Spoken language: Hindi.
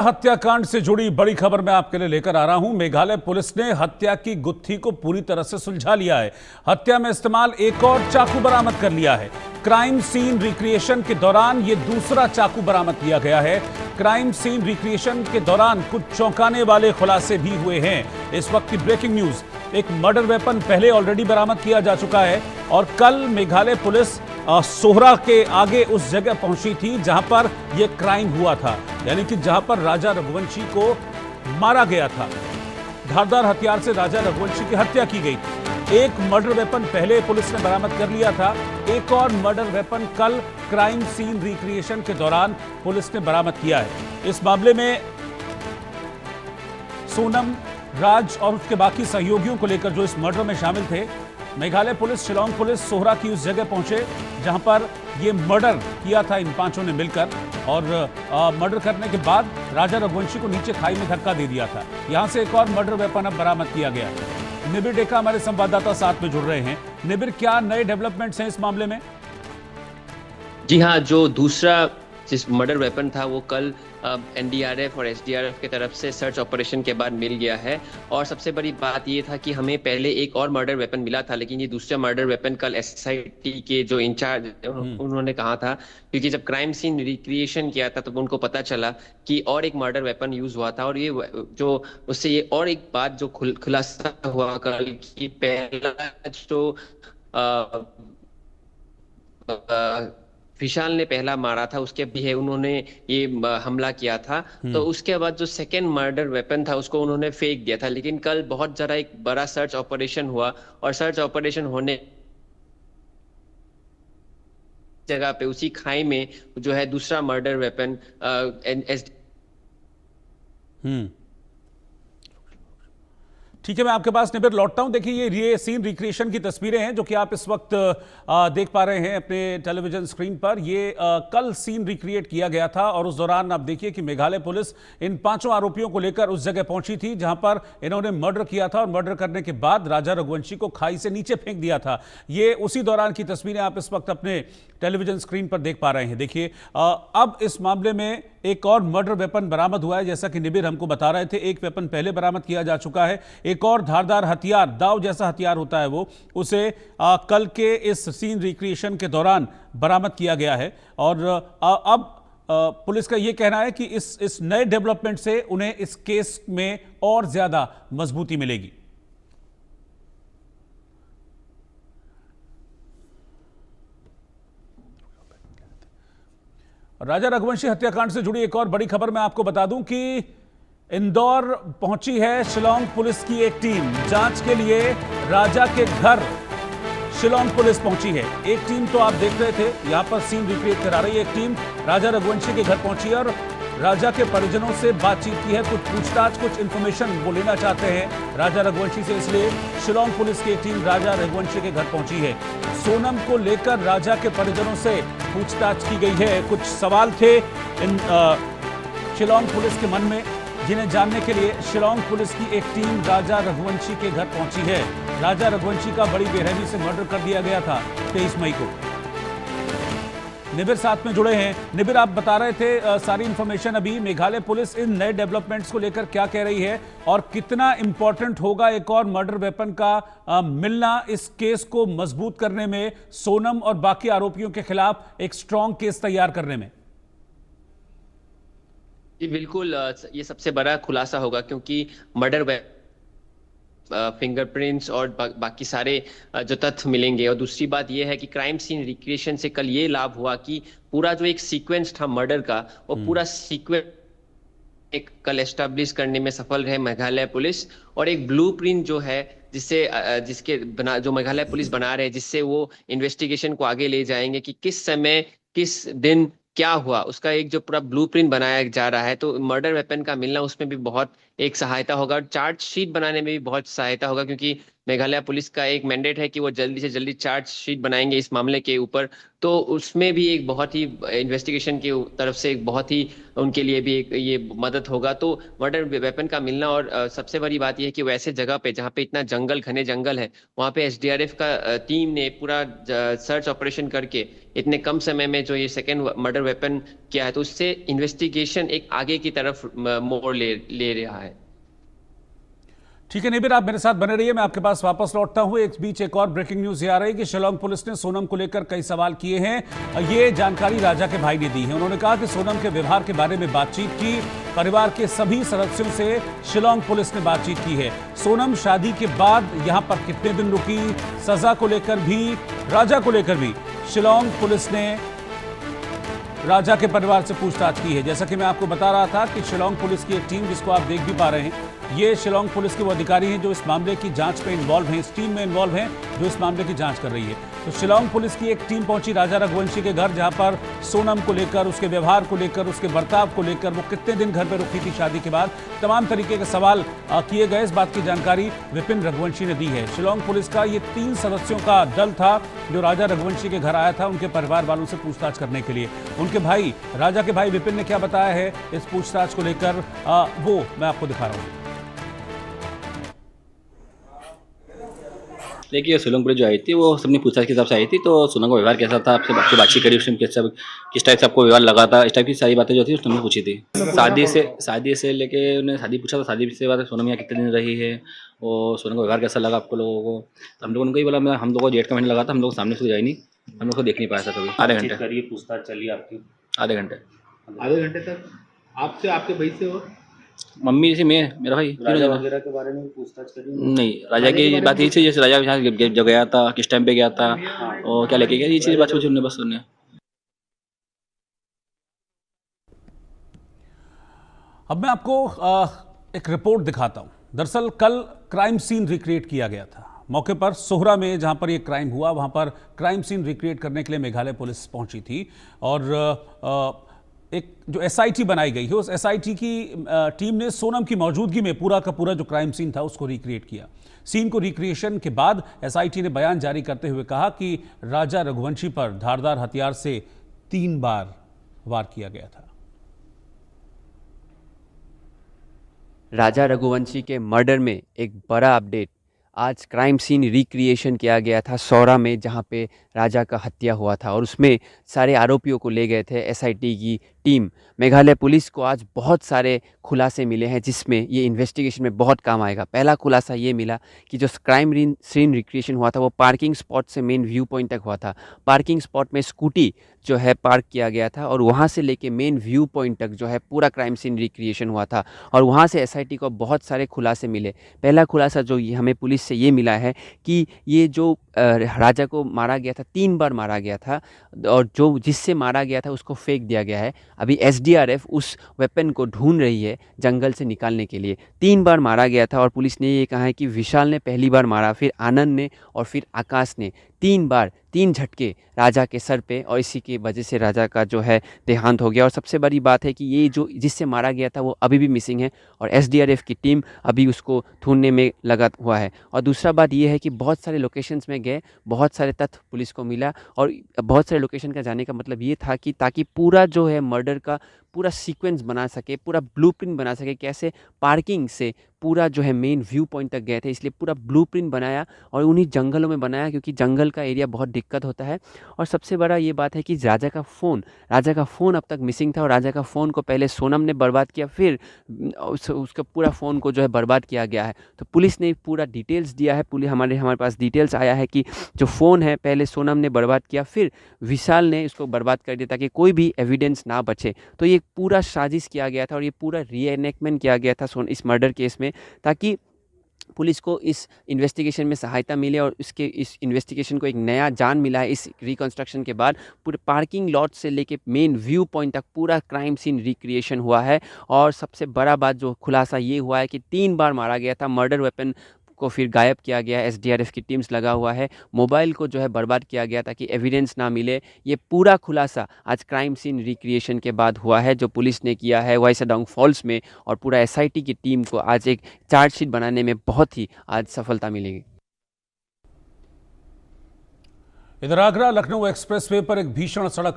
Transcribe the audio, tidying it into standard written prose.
हत्याकांड से जुड़ी बड़ी खबर मैं आपके लिए लेकर आ रहा हूं। मेघालय पुलिस ने हत्या की गुत्थी को पूरी तरह से सुलझा लिया है। हत्या में इस्तेमाल एक और चाकू बरामद कर लिया है। क्राइम सीन रिक्रिएशन के दौरान यह दूसरा चाकू बरामद किया गया है। क्राइम सीन रिक्रिएशन के दौरान कुछ चौंकाने वाले खुलासे भी हुए हैं। इस वक्त की ब्रेकिंग न्यूज, एक मर्डर वेपन पहले ऑलरेडी बरामद किया जा चुका है और कल मेघालय पुलिस सोहरा के आगे उस जगह पहुंची थी जहां पर यह क्राइम हुआ था, यानी कि जहां पर राजा रघुवंशी को मारा गया था। धारदार हथियार से राजा रघुवंशी की हत्या की गई थी। एक मर्डर वेपन पहले पुलिस ने बरामद कर लिया था, एक और मर्डर वेपन कल क्राइम सीन रिक्रिएशन के दौरान पुलिस ने बरामद किया है। इस मामले में सोनम, राज और उसके बाकी सहयोगियों को लेकर जो इस मर्डर में शामिल थे, मेघालय पुलिस, शिलांग पुलिस सोहरा की उस जगह पहुंचे जहां पर यह मर्डर किया था इन पांचों ने मिलकर, और मर्डर करने के बाद राजा रघुवंशी को नीचे खाई में धक्का दे दिया था। यहां से एक और मर्डर वेपन अब बरामद किया गया। निबिर डेका हमारे संवाददाता साथ में जुड़ रहे हैं। निबिर, क्या नए डेवलपमेंट्स हैं इस मामले में? जी हाँ, जो दूसरा जिस मर्डर वेपन था वो कल एनडीआरएफ और एसडीआरएफ की तरफ से सर्च ऑपरेशन के बाद मिल गया है। और सबसे बड़ी बात ये था कि हमें पहले एक और मर्डर वेपन मिला था, लेकिन ये दूसरा मर्डर वेपन कल एसआईटी के जो इंचार्ज उन्होंने कहा था, क्योंकि जब क्राइम सीन रिक्रिएशन किया था तब उनको पता चला कि और एक मर्डर वेपन यूज हुआ था। और ये जो उससे ये और एक बात जो खुलासा हुआ कल की, पहला जो विशाल ने पहला मारा था उसके भी है उन्होंने ये हमला किया था, तो उसके बाद जो सेकेंड मर्डर वेपन था उसको उन्होंने फेंक दिया था। लेकिन कल बहुत जरा एक बड़ा सर्च ऑपरेशन हुआ और सर्च ऑपरेशन होने जगह पे उसी खाई में जो है दूसरा मर्डर वेपन ठीक है, मैं आपके पास निबिर लौटता हूं। देखिए, ये सीन रिक्रिएशन की तस्वीरें हैं जो कि आप इस वक्त देख पा रहे हैं अपने टेलीविजन स्क्रीन पर। ये कल सीन रिक्रिएट किया गया था और उस दौरान आप देखिए कि मेघालय पुलिस इन पांचों आरोपियों को लेकर उस जगह पहुंची थी जहां पर इन्होंने मर्डर किया था और मर्डर करने के बाद राजा रघुवंशी को खाई से नीचे फेंक दिया था। ये उसी दौरान की तस्वीरें आप इस वक्त अपने टेलीविजन स्क्रीन पर देख पा रहे हैं। देखिए, अब इस मामले में एक और मर्डर वेपन बरामद हुआ है। जैसा कि निबिर हमको बता रहे थे, एक वेपन पहले बरामद किया जा चुका है, एक और धारदार हथियार, दाव जैसा हथियार होता है वो, उसे कल के इस सीन रिक्रिएशन के दौरान बरामद किया गया है। और अब पुलिस का यह कहना है कि इस नए डेवलपमेंट से उन्हें इस केस में और ज्यादा मजबूती मिलेगी। राजा रघुवंशी हत्याकांड से जुड़ी एक और बड़ी खबर मैं आपको बता दूं कि इंदौर पहुंची है शिलांग पुलिस की एक टीम। जांच के लिए राजा के घर शिलांग पुलिस पहुंची है। एक टीम तो आप देख रहे थे यहां पर सीन रिक्रिएट करा रही है, एक टीम राजा रघुवंशी के घर पहुंची है और राजा के परिजनों से बातचीत की है, कुछ पूछताछ, कुछ इंफॉर्मेशन वो लेना चाहते हैं राजा रघुवंशी से, इसलिए शिलांग पुलिस की टीम राजा रघुवंशी के घर पहुंची है। सोनम को लेकर राजा के परिजनों से पूछताछ की गई है। कुछ सवाल थे इन शिलांग पुलिस के मन में, जिन्हें जानने के लिए शिलांग पुलिस की एक टीम राजा रघुवंशी के घर पहुंची है। राजा रघुवंशी का बड़ी बेरहमी से मर्डर कर दिया गया था 23 मई को। निबिर साथ में जुड़े हैं। निबिर, आप बता रहे थे सारी इंफॉर्मेशन अभी। मेघालय पुलिस इन नए डेवलपमेंट्स को लेकर क्या कह रही है और कितना इंपॉर्टेंट होगा एक और मर्डर वेपन का मिलना इस केस को मजबूत करने में, सोनम और बाकी आरोपियों के खिलाफ एक स्ट्रॉन्ग केस तैयार करने में? जी बिल्कुल, ये सबसे बड़ा खुलासा होगा क्योंकि मर्डर फिंगरप्रिंट्स और बाकी सारे जो तथ्य मिलेंगे। और दूसरी बात यह है कि क्राइम सीन रिक्रिएशन से कल ये लाभ हुआ कि पूरा जो एक सीक्वेंस था मर्डर का, वो पूरा सीक्वेंस एक कल एस्टैब्लिश करने में सफल रहे मेघालय पुलिस। और एक ब्लूप्रिंट जो है जो मेघालय पुलिस बना रहे हैं, जिससे वो इन्वेस्टिगेशन को आगे ले जाएंगे कि किस समय किस दिन क्या हुआ, उसका एक जो पूरा ब्लूप्रिंट बनाया जा रहा है। तो मर्डर वेपन का मिलना उसमें भी बहुत एक सहायता होगा और चार्ज शीट बनाने में भी बहुत सहायता होगा, क्योंकि मेघालय पुलिस का एक मैंडेट है कि वो जल्दी से जल्दी चार्जशीट बनाएंगे इस मामले के ऊपर। तो उसमें भी एक बहुत ही इन्वेस्टिगेशन की तरफ से एक बहुत ही उनके लिए भी एक ये मदद होगा। तो मर्डर वेपन का मिलना, और सबसे बड़ी बात यह है कि वो ऐसे जगह पे जहाँ पे इतना जंगल, घने जंगल है, वहाँ पे एसडीआरएफ का टीम ने पूरा सर्च ऑपरेशन करके इतने कम समय में जो ये सेकेंड मर्डर वेपन किया है, तो उससे इन्वेस्टिगेशन एक आगे की तरफ मोड़ ले रहा है। ठीक है निबिर, आप मेरे साथ बने रहिए, मैं आपके पास वापस लौटता हूं। एक बीच एक और ब्रेकिंग न्यूज ये आ रही है कि शिलोंग पुलिस ने सोनम को लेकर कई सवाल किए हैं। ये जानकारी राजा के भाई ने दी है। उन्होंने कहा कि सोनम के व्यवहार के बारे में बातचीत की, परिवार के सभी सदस्यों से शिलोंग पुलिस ने बातचीत की है। सोनम शादी के बाद यहां पर कितने दिन रुकी, सजा को लेकर भी, राजा को लेकर भी शिलोंग पुलिस ने राजा के परिवार से पूछताछ की है। जैसा कि मैं आपको बता रहा था कि शिलोंग पुलिस की एक टीम, जिसको आप देख भी पा रहे हैं, ये शिलोंग पुलिस के वो अधिकारी हैं जो इस मामले की जांच में इन्वॉल्व हैं, इस टीम में इन्वॉल्व हैं जो इस मामले की जांच कर रही है। तो शिलोंग पुलिस की एक टीम पहुंची राजा रघुवंशी के घर, जहां पर सोनम को लेकर, उसके व्यवहार को लेकर, उसके बर्ताव को लेकर, वो कितने दिन घर पर रुकी थी शादी के बाद, तमाम तरीके के सवाल किए गए। इस बात की जानकारी विपिन रघुवंशी ने दी है। शिलोंग पुलिस का ये 3 सदस्यों का दल था जो राजा रघुवंशी के घर आया था उनके परिवार वालों से पूछताछ करने के लिए। उनके भाई, राजा के भाई विपिन ने क्या बताया है इस पूछताछ को लेकर, वो मैं आपको दिखा रहा हूँ। देखिए सोलंग पुलिस जो आई थी वो सबने पूछताछ के हिसाब से आई थी। तो सोलंग का व्यवहार कैसा था, आपसे बातचीत करी, उसमें किस टाइप से आपको व्यवहार लगा था, इस टाइप की सारी बातें जो थी उसने पूछी थी। शादी से लेके उन्हें शादी पूछा था, शादी से बाद सोनम यहाँ कितने दिन रही है और सोनम का व्यवहार कैसा लगा आपको लोगों को। तो हम लोगों ने कही बोला, मैं हम लोगों को 1.5 का महीना लगा था, हम लोग सामने से जाए नहीं, हम लोग को देख नहीं पाया था कभी। आधे घंटे पूछताछ चली आपकी? आधे घंटे तक आपसे, आपके भाई से हो? मम्मी से, मैं, मेरा भाई, राजा वगैरह के बारे में पूछताछ करी? नहीं, राजा की बात यही थी, जैसे राजा यहाँ जब गया था, किस टाइम पे गया था और क्या लेके गया, ये चीज़ बात पूछी उन्होंने, बस उन्हें। अब मैं आपको एक रिपोर्ट दिखाता हूं। दरअसल कल क्राइम सीन रिक्रिएट किया गया था मौके पर, सोहरा में जहां पर यह क्राइम हुआ, वहां पर क्राइम सीन रिक्रिएट करने के लिए मेघालय पुलिस पहुंची थी। और एक जो एसआईटी बनाई गई है, उस एसआईटी की टीम ने सोनम की मौजूदगी में पूरा का पूरा जो क्राइम सीन था उसको रिक्रिएट किया। सीन को रिक्रिएशन के बाद एसआईटी ने बयान जारी करते हुए कहा कि राजा रघुवंशी पर धारदार हथियार से 3 बार वार किया गया था। राजा रघुवंशी के मर्डर में एक बड़ा अपडेट। आज क्राइम सीन रिक्रिएशन किया गया था सोहरा में, जहां पे राजा का हत्या हुआ था, और उसमें सारे आरोपियों को ले गए थे एसआईटी की टीम। मेघालय पुलिस को आज बहुत सारे खुलासे मिले हैं जिसमें ये इन्वेस्टिगेशन में बहुत काम आएगा। पहला खुलासा ये मिला कि जो क्राइम सीन रिक्रिएशन हुआ था वो पार्किंग स्पॉट से मेन व्यू पॉइंट तक हुआ था। पार्किंग स्पॉट में स्कूटी जो है पार्क किया गया था और वहाँ से लेके मेन व्यू पॉइंट तक जो है पूरा क्राइम सीन रिक्रिएशन हुआ था, और वहाँ से एसआईटी को बहुत सारे खुलासे मिले। पहला खुलासा जो हमें पुलिस से ये मिला है कि ये जो राजा को मारा गया था, 3 बार मारा गया था, और जो जिससे मारा गया था उसको फेंक दिया गया है। अभी एसडीआरएफ उस वेपन को ढूंढ रही है जंगल से निकालने के लिए। 3 बार मारा गया था और पुलिस ने ये कहा है कि विशाल ने पहली बार मारा, फिर आनंद ने और फिर आकाश ने। 3 बार 3 झटके राजा के सर पे, और इसी की वजह से राजा का जो है देहांत हो गया। और सबसे बड़ी बात है कि ये जो जिससे मारा गया था वो अभी भी मिसिंग है, और एसडीआरएफ की टीम अभी उसको ढूंढने में लगा हुआ है। और दूसरा बात ये है कि बहुत सारे लोकेशंस में गए, बहुत सारे तथ्य पुलिस को मिला, और बहुत सारे लोकेशन का जाने का मतलब ये था कि ताकि पूरा जो है मर्डर का पूरा सीक्वेंस बना सके, पूरा ब्लूप्रिंट बना सके, कैसे पार्किंग से पूरा जो है मेन व्यू पॉइंट तक गए थे, इसलिए पूरा ब्लूप्रिंट बनाया और उन्हीं जंगलों में बनाया, क्योंकि जंगल का एरिया बहुत दिक्कत होता है। और सबसे बड़ा ये बात है कि राजा का फ़ोन अब तक मिसिंग था, और राजा का फ़ोन को पहले सोनम ने बर्बाद किया, फिर उसका पूरा फ़ोन को जो है बर्बाद किया गया है। तो पुलिस ने पूरा डिटेल्स दिया है, हमारे पास डिटेल्स आया है कि जो फ़ोन है पहले सोनम ने बर्बाद किया, फिर विशाल ने उसको बर्बाद कर दिया ताकि कोई भी एविडेंस ना बचे। तो ये पूरा साजिश किया गया था और ये पूरा रीएनेक्टमेंट किया गया था इस मर्डर केस में, ताकि पुलिस को इस इन्वेस्टिगेशन में सहायता मिले और इस इन्वेस्टिगेशन को एक नया जान मिला है। इस रिकंस्ट्रक्शन के बाद पूरे पार्किंग लॉट से लेके मेन व्यू पॉइंट तक पूरा क्राइम सीन रिक्रिएशन हुआ है। और सबसे बड़ा बात जो खुलासा ये हुआ है कि 3 बार मारा गया था, मर्डर वेपन को फिर गायब किया गया है, एसडीआरएफ की टीम्स लगा हुआ है, मोबाइल को जो है बर्बाद किया गया ताकि एविडेंस ना मिले। ये पूरा खुलासा आज क्राइम सीन रिक्रिएशन के बाद हुआ है जो पुलिस ने किया है वाईसाडोंग फॉल्स में, और पूरा एसआईटी की टीम को आज एक चार्जशीट बनाने में बहुत ही आज सफलता मिलेगी। इधर आगरा लखनऊ एक्सप्रेसवे पर एक भीषण सड़क